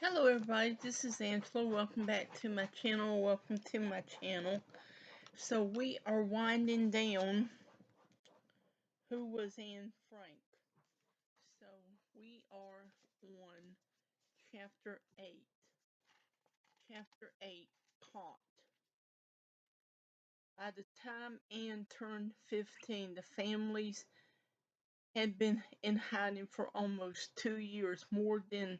Hello everybody, this is Angela. Welcome back to my channel. Welcome to my channel. So we are winding down Who Was Anne Frank. So we are on chapter 8. Chapter 8, Caught. By the time Anne turned 15, the families had been in hiding for almost 2 years, more than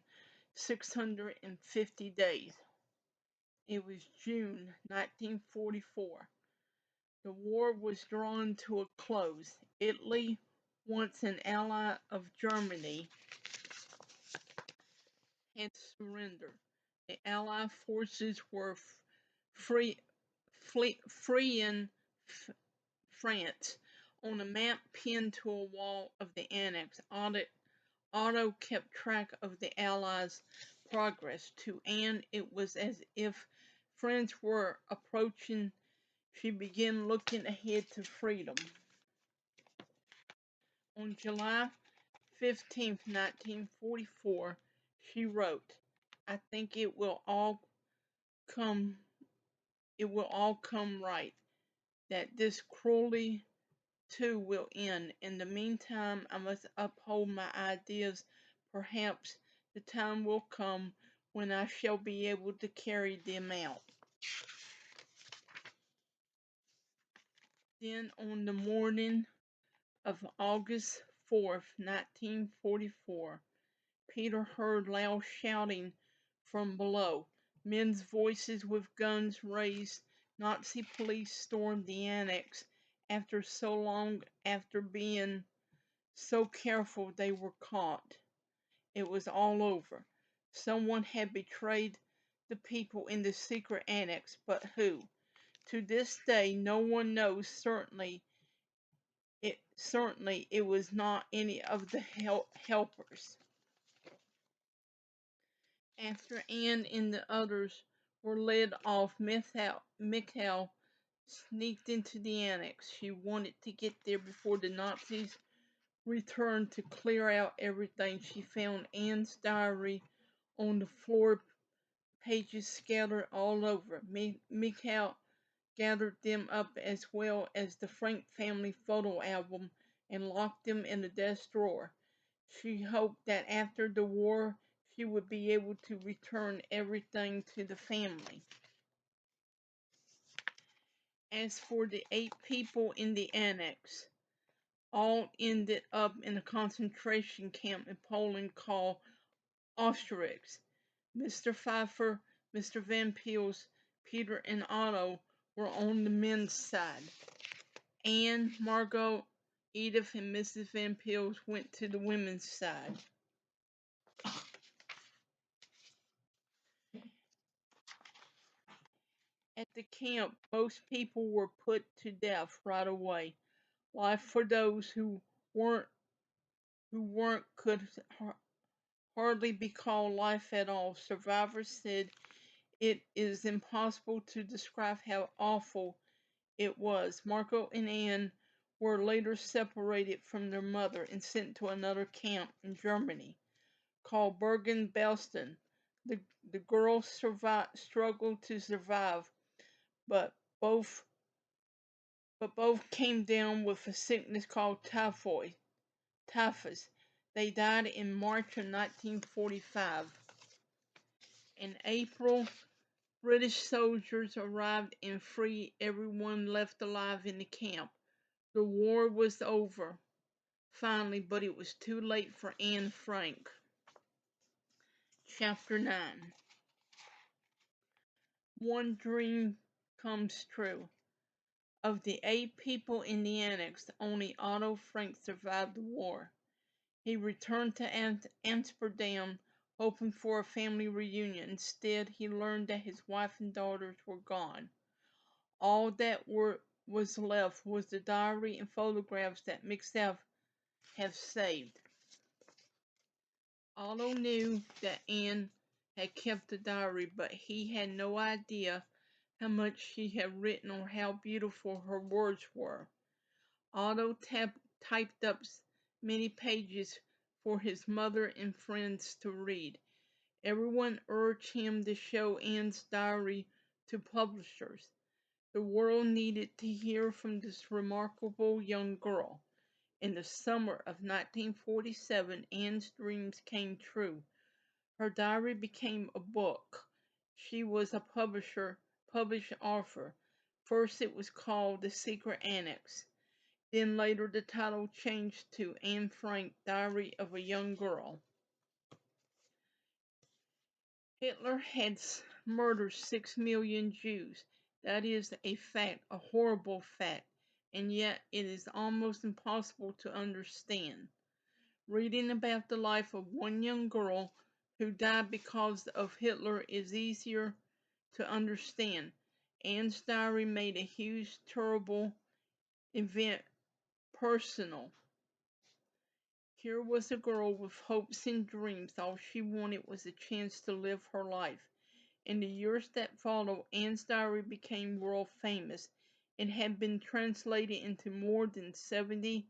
650 days. It was June 1944. The war was drawing to a close. Italy, once an ally of Germany, had surrendered. The Allied forces were free, freeing France. On a map pinned to a wall of the annex, Otto kept track of the Allies' progress. To Anne, it was as if France were approaching. She began looking ahead to freedom. On July 15th, 1944, she wrote, "I think come it will all come right, that this cruelty too will end. In the meantime, I must uphold my ideas. Perhaps the time will come when I shall be able to carry them out." Then on the morning of August 4th, 1944, Peter heard loud shouting from below. Men's voices with guns raised. Nazi police stormed the annex. After so long, after being so careful, they were caught. It was all over. Someone had betrayed the people in the secret annex, but who? To this day, no one knows. Certainly it was not any of the helpers. After Anne and the others were led off, Mikhail sneaked into the annex. She wanted to get there before the Nazis returned to clear out everything. She found Anne's diary on the floor, pages scattered all over. Mikhail gathered them up as well as the Frank family photo album and locked them in the desk drawer. She hoped that after the war she would be able to return everything to the family. As for the 8 people in the annex, all ended up in a concentration camp in Poland called Auschwitz. Mr. Pfeiffer, Mr. Van Peels, Peter, and Otto were on the men's side. Anne, Margot, Edith, and Mrs. Van Peels went to the women's side. At the camp, most people were put to death right away. Life for those weren't who could hardly be called life at all. Survivors said it is impossible to describe how awful it was. Marco and Anne were later separated from their mother and sent to another camp in Germany called Bergen-Belsen. The, the girls struggled to survive, but both came down with a sickness called typhus. They died in March of 1945. In April, British soldiers arrived and freed everyone left alive in the camp. The war was over, finally, but it was too late for Anne Frank. Chapter 9. One dream comes true. Of the 8 people in the annex, only Otto Frank survived the war. He returned to Amsterdam, hoping for a family reunion. Instead, he learned that his wife and daughters were gone. All that was left was the diary and photographs that Mikhail had saved. Otto knew that Anne had kept the diary, but he had no idea how much she had written or how beautiful her words were. Otto typed up many pages for his mother and friends to read. Everyone urged him to show Anne's diary to publishers. The world needed to hear from this remarkable young girl. In the summer of 1947, Anne's dreams came true. Her diary became a book. She was a published author. First it was called The Secret Annex. Then later the title changed to Anne Frank, Diary of a Young Girl. Hitler had murdered 6 million Jews. That is a fact, a horrible fact, and yet it is almost impossible to understand. Reading about the life of one young girl who died because of Hitler is easier to understand. Anne's diary made a huge, terrible event personal. Here was a girl with hopes and dreams. All she wanted was a chance to live her life. In the years that followed, Anne's diary became world famous. It had been translated into more than 70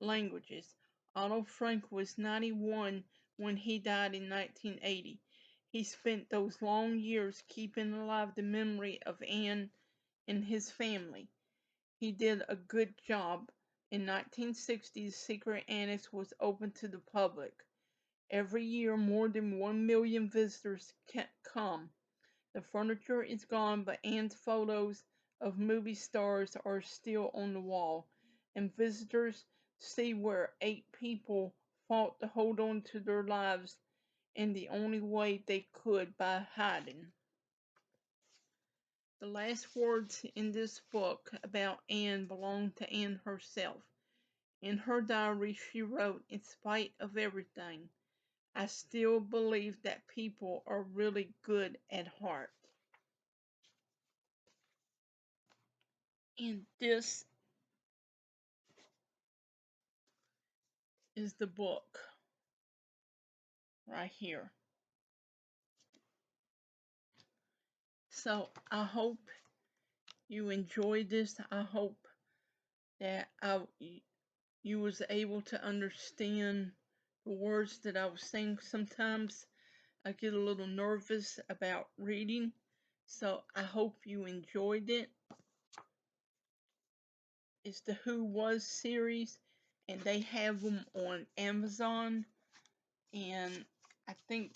languages. Otto Frank was 91 when he died in 1980. He spent those long years keeping alive the memory of Anne and his family. He did a good job. In 1960, the Secret Annex was open to the public. Every year, more than 1 million visitors come. The furniture is gone, but Anne's photos of movie stars are still on the wall, and visitors see where 8 people fought to hold on to their lives in the only way they could, by hiding. The last words in this book about Anne belong to Anne herself. In her diary, she wrote, "In spite of everything, I still believe that people are really good at heart." And this is the book right here. So I hope you enjoyed this. I hope that you was able to understand the words that I was saying. Sometimes I get a little nervous about reading, so I hope you enjoyed it. It's the Who Was series, and they have them on Amazon, and I think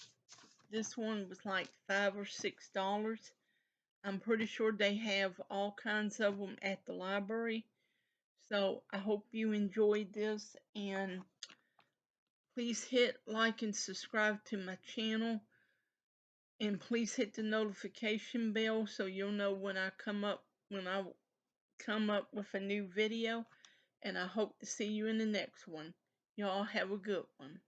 this one was like $5 or $6. I'm pretty sure they have all kinds of them at the library. So I hope you enjoyed this, and please hit like and subscribe to my channel, and please hit the notification bell so you'll know when I come up with a new video, and I hope to see you in the next one. Y'all have a good one.